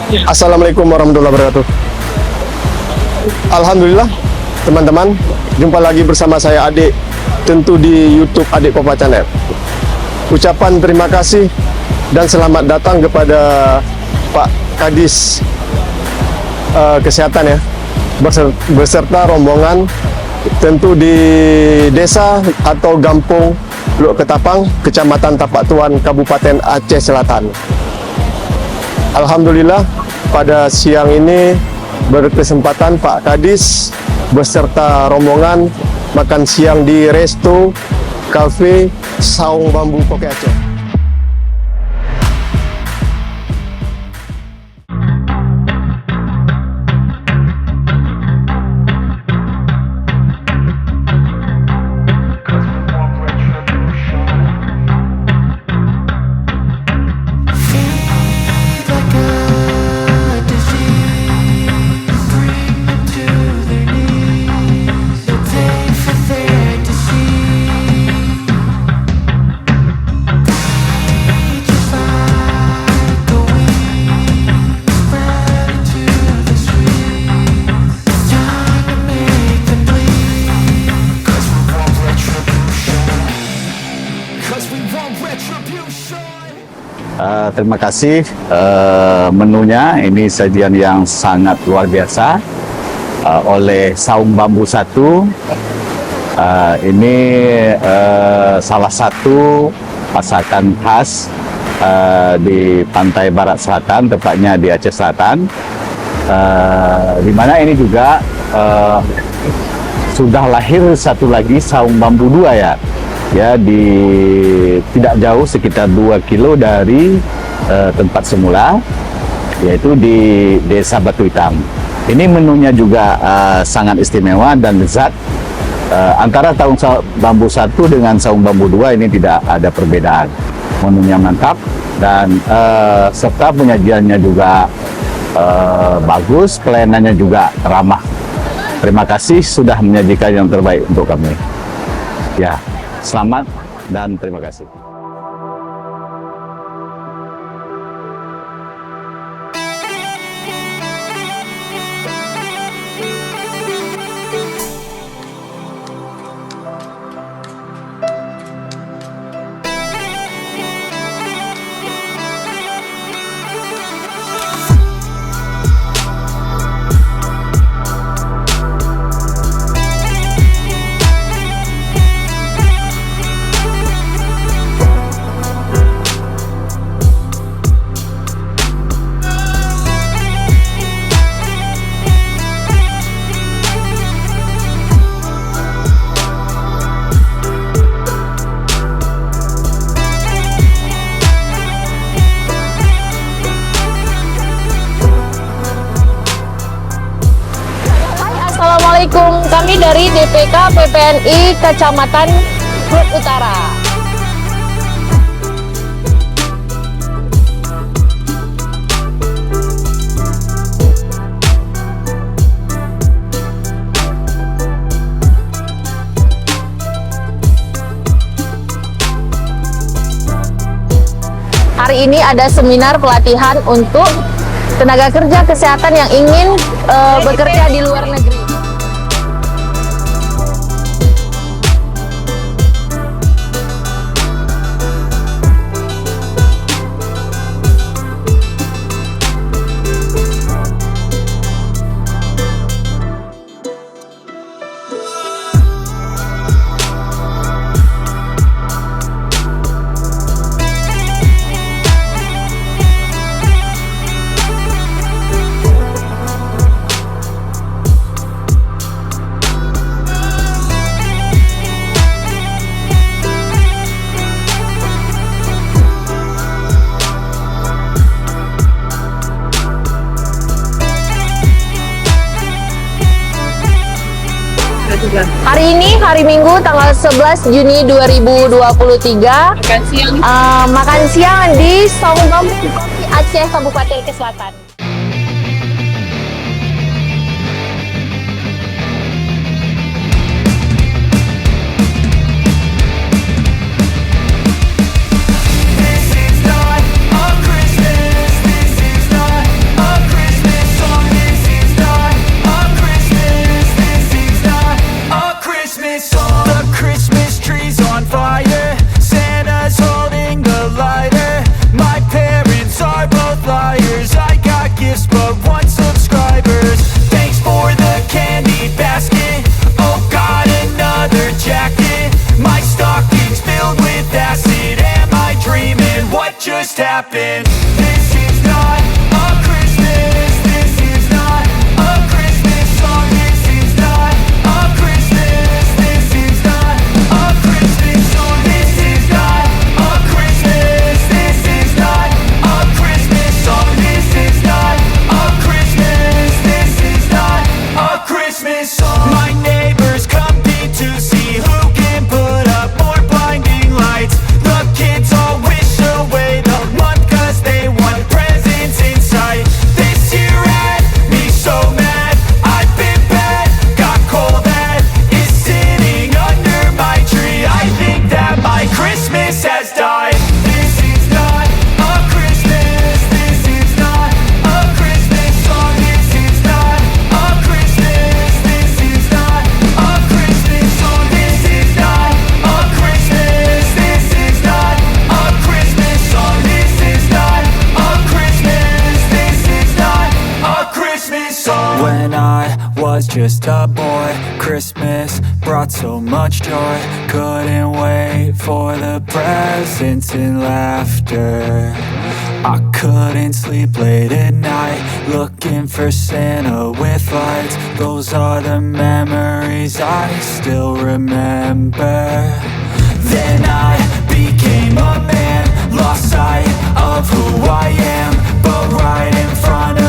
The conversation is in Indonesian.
Assalamualaikum warahmatullahi wabarakatuh. Alhamdulillah, teman-teman, jumpa lagi bersama saya Adik, tentu di YouTube Adik Kopa Channel. Ucapan terima kasih dan selamat datang kepada Pak Kadis Kesehatan ya, beserta rombongan, tentu di desa atau Gampung Luk Ketapang, Kecamatan Tapak Tuan, Kabupaten Aceh Selatan. Alhamdulillah, pada siang ini berkesempatan Pak Kadis beserta rombongan makan siang di Resto Cafe Saung Bambu Koke Aceh. Terima kasih, menunya ini sajian yang sangat luar biasa oleh Saung Bambu 1. Ini salah satu masakan khas di pantai barat selatan, tepatnya di Aceh Selatan, di mana ini juga sudah lahir satu lagi Saung Bambu 2 ya, di tidak jauh sekitar 2 kilo dari tempat semula, yaitu di Desa Batu Hitam. Ini menunya juga sangat istimewa dan lezat. Antara Saung Bambu 1 dengan Saung Bambu 2 ini tidak ada perbedaan. Menunya mantap dan serta penyajiannya juga bagus, pelayanannya juga ramah. Terima kasih sudah menyajikan yang terbaik untuk kami. Ya, selamat dan terima kasih. Assalamualaikum, kami dari DPK PPNI Kecamatan Luk Utara. Hari ini ada seminar pelatihan untuk tenaga kerja kesehatan yang ingin bekerja di luar negeri. Hari ini hari Minggu tanggal 11 Juni 2023 makan siang di Saung Bambu Kopi Aceh Kabupaten Selatan. This is not a Christmas, this is not a followers, but 1 subscribers. Thanks for the candy basket. Oh God, another jacket. My stocking's filled with acid. Am I dreaming? What just happened? This is not a Christmas. This is not a Christmas song. This is not a Christmas. This is not a Christmas song. This is not a Christmas. This is not a Christmas song. This is not a Christmas. This is not a Christmas song. My neighbors compete to see who can put up more blinding lights. The kids all wish away the month 'cause they want presents in sight. This year had me so mad. I've been bad, got coal that is sitting under my tree. I think that my Christmas has died. This is not a Christmas. This is not a Christmas song. This is not a Christmas. This is not a Christmas song. This is not a Christmas. This is not a Christmas song. This is not a Christmas. This is not a Christmas song. When I was just a boy, Christmas brought so much joy. Couldn't wait for the presents and laughter. I couldn't sleep late at night, looking for Santa with lights. Those are the memories I still remember. Then I became a man, lost sight of who I am, but right in front of